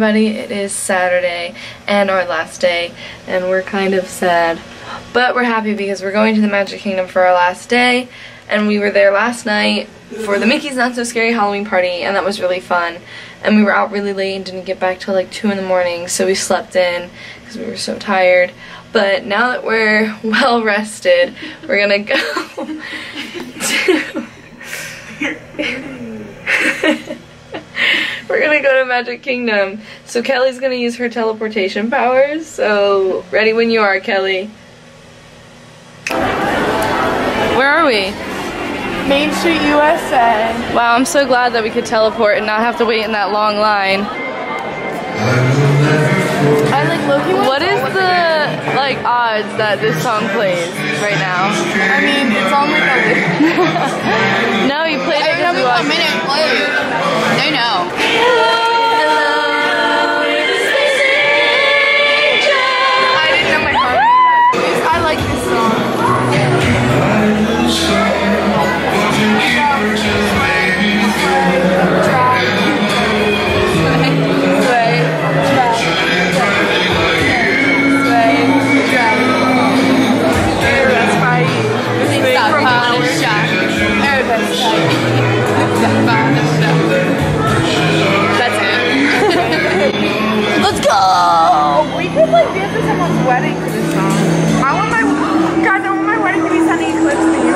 everybody. It is Saturday and our last day, and we're kind of sad. But we're happy because we're going to the Magic Kingdom for our last day, and we were there last night for the Mickey's Not So Scary Halloween party, and that was really fun. And we were out really late and didn't get back till like 2 in the morning, so we slept in because we were so tired. But now that we're well rested, we're gonna go to we're gonna go to Magic Kingdom. So Kelly's gonna use her teleportation powers. So ready when you are, Kelly. Where are we? Main Street, USA. Wow, I'm so glad that we could teleport and not have to wait in that long line. What is the like odds that this song plays right now? I mean, it's on like a No, you played it because you watched. They know. I didn't know my heart. I like this song. That's it. Let's go! We could like dance at someone's wedding to this song. I want my wedding to be Sunny Eclipse to you.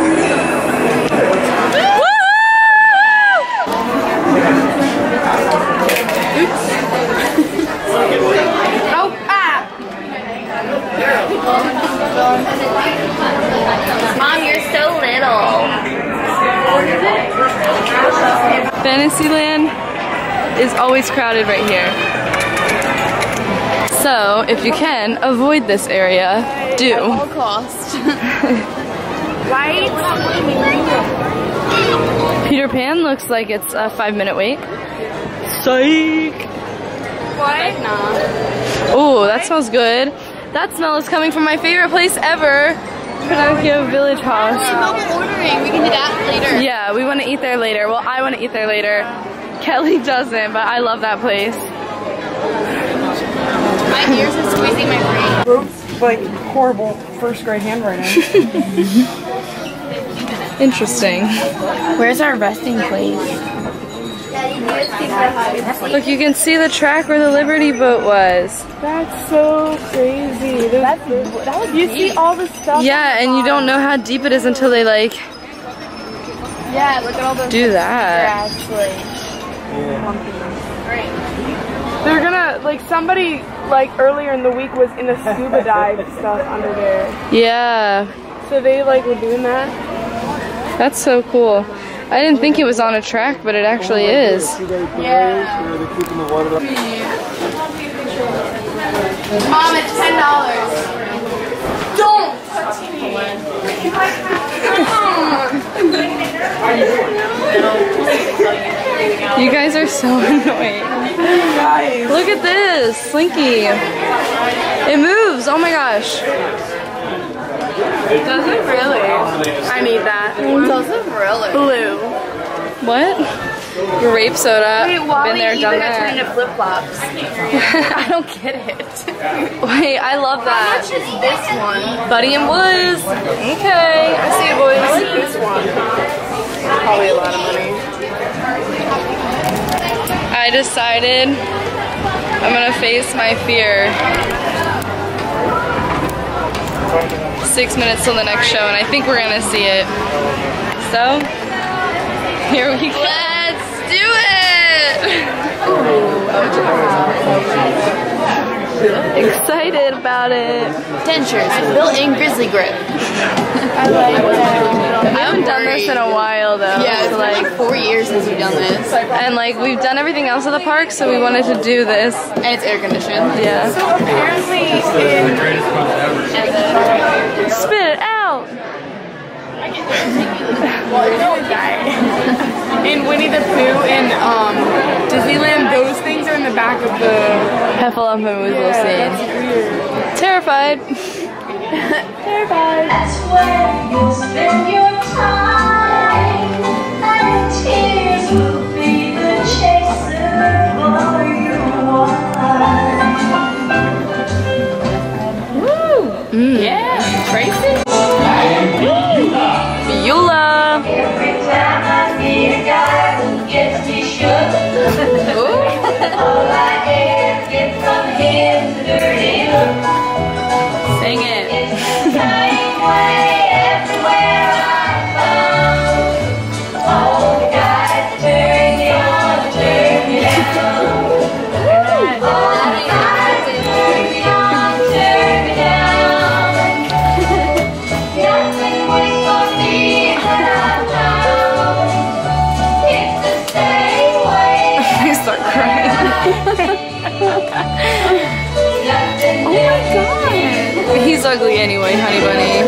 Oops. Oh, ah! Mom, you're so little. Fantasyland is always crowded right here. So, if you can, avoid this area. Do. At all costs. Right? Peter Pan looks like it's a 5-minute wait. Psych! What? Oh, that smells good. That smell is coming from my favorite place ever, Pinocchio Village House. Ordering. We can do that later. Yeah, we want to eat there later. Well, I want to eat there later. Kelly doesn't, but I love that place. My ears are squeezing my brain. Wrote like horrible first grade handwriting. Interesting. Where's our resting place? Look, you can see the track where the Liberty boat was. That's so crazy. That was you see all the stuff. Yeah, and you don't know how deep it is until they like Yeah, look at all those. do that. They're gonna like somebody like earlier in the week was in a scuba dive stuff under there. Yeah, So they like were doing that. that's so cool. I didn't think it was on a track, but it actually is. Yeah. Mom, it's $10. Don't touch me. You guys are so annoying. Look at this, Slinky. It moves, oh my gosh. Does it really? I need that. Does it really? Blue. What? Grape soda. Wait, Wally, Been there, you done got turned that. into flip-flops. I don't get it. Wait, I love How that. much is this one? Buddy and Woods. Okay, I see it, boys. This one. Probably a lot of money. I decided I'm gonna face my fear. 6 minutes till the next show, and I think we're gonna see it. So, here we go. Let's do it! Excited about it. Dentures, built-in grizzly grip. I haven't done this in a while though. Yeah, it's so been like 4 years since we've done this. And like we've done everything else at the park, so we wanted to do this. And it's air conditioned. Yeah. So apparently Spit it out! in Winnie the Pooh in Disneyland, those things are in the back of the Heffalumpa scene. Terrified. Terrified. That's where you'll spend your time, and tears will be the chaser for you. Oh my god. He's ugly anyway, honey bunny.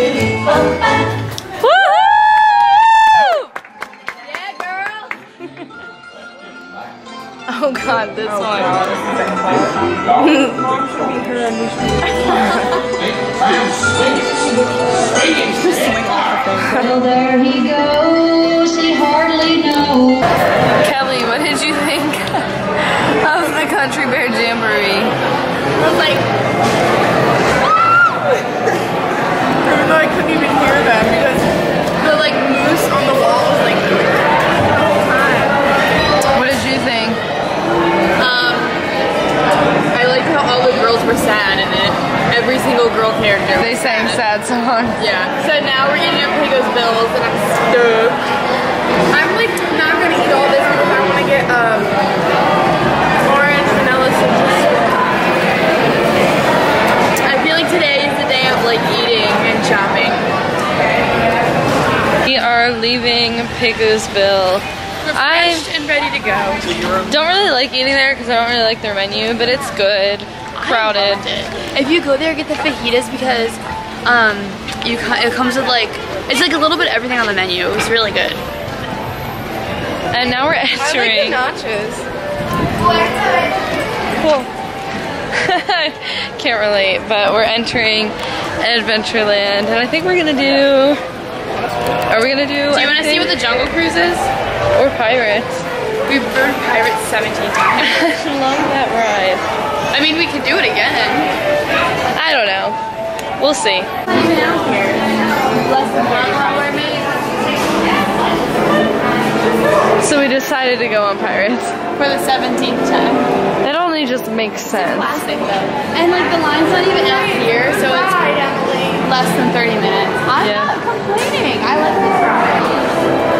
Woohoo! Yeah, girl. Oh god, this one. Mom should be her and we should be Well, there he goes, he hardly knows. Kelly, what did you think of the Country Bear Jamboree? I was like, even though I couldn't even hear them because the like moose on the wall was like the whole time. What did you think? I liked how all the girls were sad in it. Every single girl character. They sang sad songs. Yeah. So now we're eating at Pecos Bills and I'm stoked. I'm like not gonna eat all this because I want to get orange vanilla citrus. I feel like today is the day of like eating and shopping. We are leaving Pecosville. Refreshed and ready to go. Don't really like eating there because I don't really like their menu, but it's good. Crowded. If you go there, get the fajitas because it comes with like, it's like a little bit of everything on the menu. It was really good. And now we're entering. I like the nachos. Cool. Can't relate, but we're entering Adventureland, and I think we're gonna do. Are we gonna do? Do you want to see what the Jungle Cruise is? Or Pirates? We've rode Pirates 17 times. I love that ride. I mean, we could do it again. I don't know. We'll see. Even out here. Less than 30 minutes. So we decided to go on Pirates. For the 17th time. It only just makes sense. Classic though. And like the line's not even out here, so it's less than 30 minutes. I'm Yeah. not complaining. I like this ride.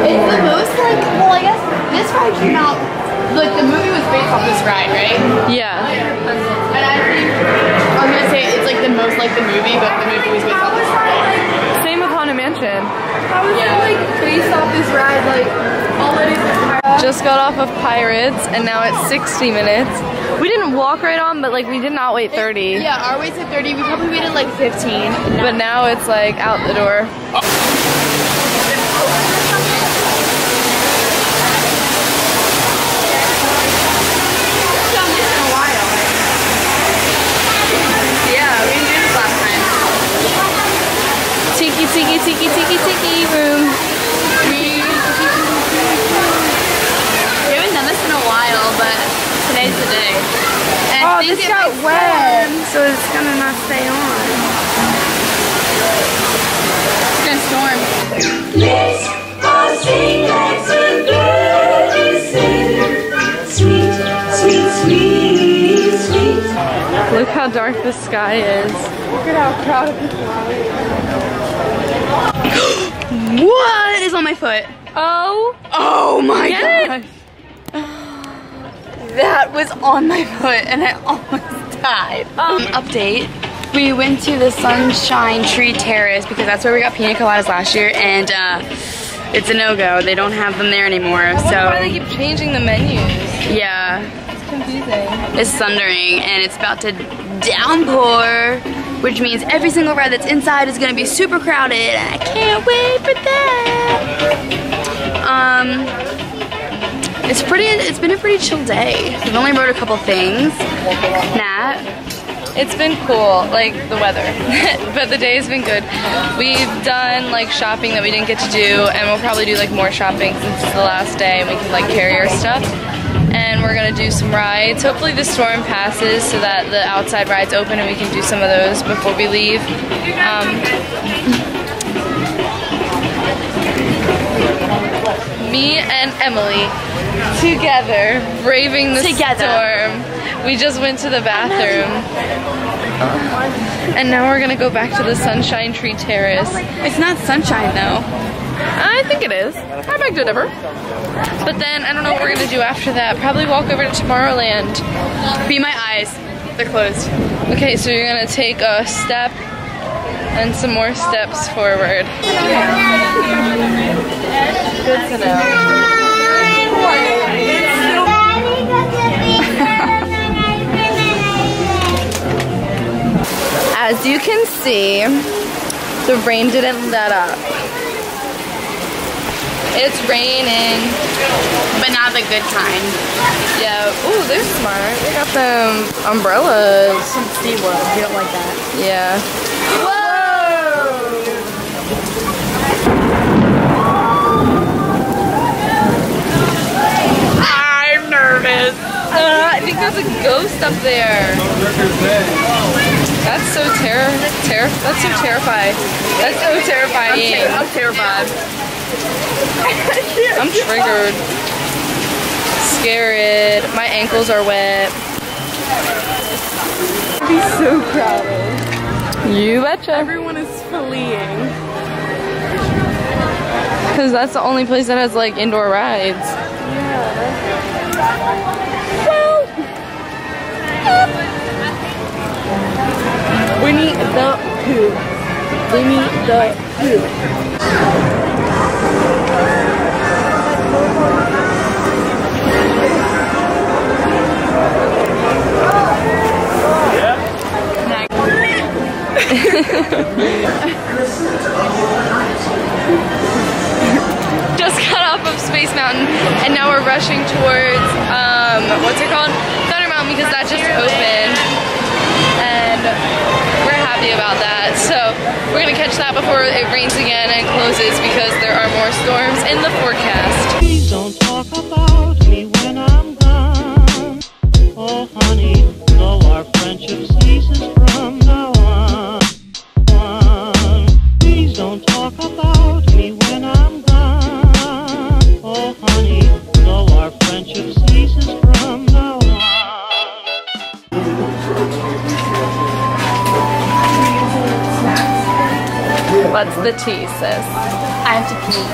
It's the most like, well, I guess this ride came out, like the movie was based off this ride, right? Yeah. And I think, I'm gonna say it's like the most like the movie, but the movie was based off this ride. Same with Haunted Mansion. How is it like based off this ride? Like all it is Just got off of Pirates, and now it's 60 minutes. We didn't walk right on, but like we did not wait 30. Yeah, our wait's at 30. We probably waited like 15. But now it's like out the door. Yeah, we didn't do this last time. Tiki, tiki, tiki, tiki, tiki room. We haven't done this in a while, but today's the day. And Oh, I think this it got makes wet, sense. so it's gonna not stay on. It's gonna storm. Let's all sing, let's sing, let's sing. Sweet, sweet, sweet, sweet. Look how dark the sky is. Look at how crowded people are. What is on my foot? Oh, Oh my Get god. That was on my foot and I almost died. Update. We went to the Sunshine Tree Terrace because that's where we got pina coladas last year, and it's a no-go. They don't have them there anymore. I wonder So why they keep changing the menus. yeah, It's confusing. it's thundering and it's about to downpour, which means every single ride that's inside is gonna be super crowded, and I can't wait for that. It's been a pretty chill day. We've only rode a couple things. Nat. It's been cool, like the weather, but the day's been good. We've done like shopping that we didn't get to do, and we'll probably do like more shopping since it's the last day and we can like carry our stuff. And we're gonna do some rides. Hopefully the storm passes so that the outside rides open and we can do some of those before we leave. Me and Emily together, braving the storm. We just went to the bathroom. And now we're gonna go back to the Sunshine Tree Terrace. It's not sunshine though. I think it is. I beg to differ. But then I don't know what we're gonna do after that. Probably walk over to Tomorrowland. Be my eyes. They're closed. Okay, so you're gonna take a step and some more steps forward. Good to know. As you can see, the rain didn't let up. It's raining. But not the good kind. Yeah. Ooh, they're smart. They got them umbrellas. Some Seawood. We don't like that. Yeah. Whoa! I'm nervous. I think there's a ghost up there. That's so that's so terrifying. That's so terrifying. I'm terrified. I'm triggered. Scared. My ankles are wet. It'd be so crowded. You betcha. Everyone is fleeing. Because that's the only place that has like indoor rides. We need the poo. We need the poo. Just got off of Space Mountain and now we're rushing towards what's it called? Thunder Mountain, because that just opened and we're happy about that. So we're gonna catch that before it rains again and closes because there are more storms in the forecast. Please don't talk about me when I'm gone. Oh honey, though our friendship ceases from now on. Please don't talk about me when I'm gone. Oh honey, though our friendship ceases from now on. What's the tea, sis? I have to pee.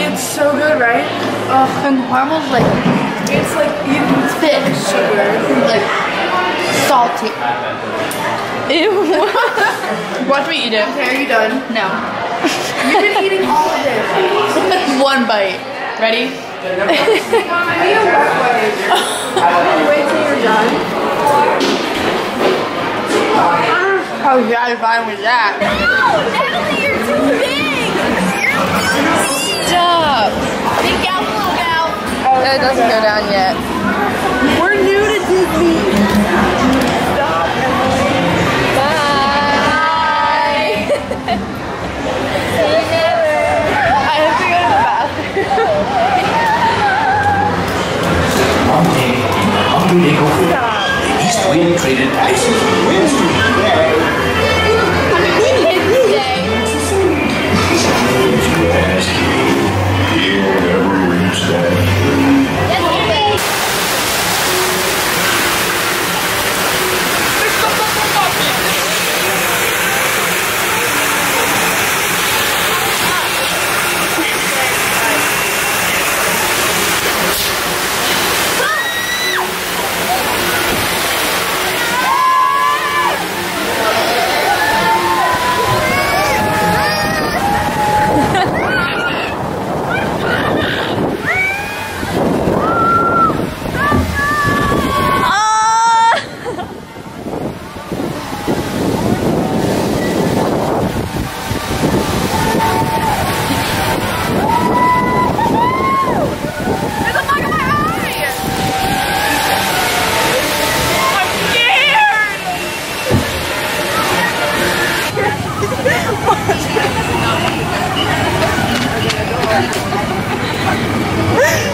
It's so good, right? Oh, and caramel's like, It's like eating thick sugar. Like, salty. Ew. Watch me eat it. Okay, are you done? No. You've been eating all of this. One bite. Ready? Wait till you're done. Oh yeah, I'm fine with that. No, Natalie, you're too big. Stop. Big gal, little gal. It doesn't go down yet. We're new to Disney. Stop, Emily. Bye. I have to go to the bathroom. Hungry Eagle Food. East Wind traded ices and winds to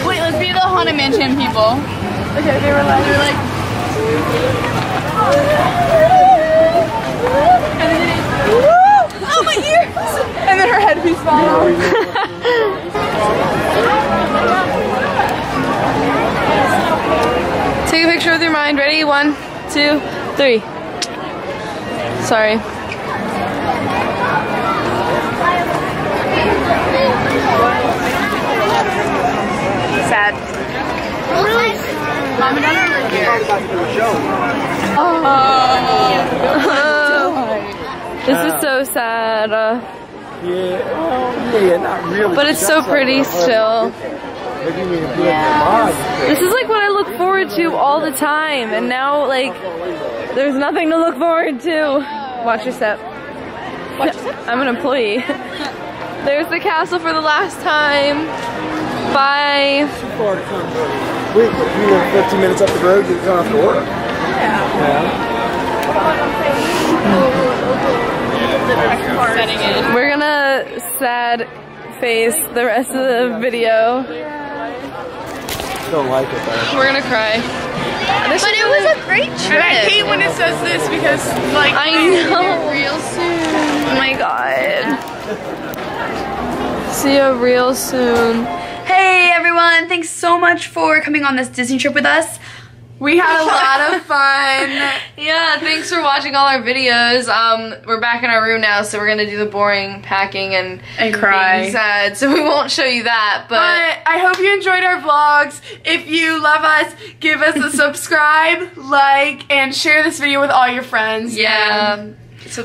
Wait, let's be the Haunted Mansion people. Okay, they were like, Oh, my ears! and then her headpiece fell off. Take a picture with your mind. Ready? 1, 2, 3. Sorry. Sad. Mom and Dad are over here. This is so sad. not really. But it's so pretty still. This is like what I look forward to all the time, and now like there's nothing to look forward to. Watch your step. Watch your step. I'm an employee. There's the castle for the last time. Bye. We live 15 minutes up the road. You don't have to work. We're gonna sad face the rest of the video. Don't like it though. We're gonna cry. But it was a great trip. And I hate when it says this because, like, I know. Real soon. Oh my god. See you real soon. Hey everyone, thanks so much for coming on this Disney trip with us. we had a lot of fun. Yeah, thanks for watching all our videos. We're back in our room now, so we're gonna do the boring packing and cry. being sad, so we won't show you that, but I hope you enjoyed our vlogs. If you love us, give us a subscribe, like, and share this video with all your friends. yeah.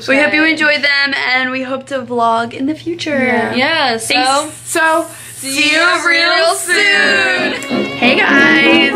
We hope you enjoyed them, and we hope to vlog in the future. Yeah, so Thanks. So, see you real soon. Hey guys.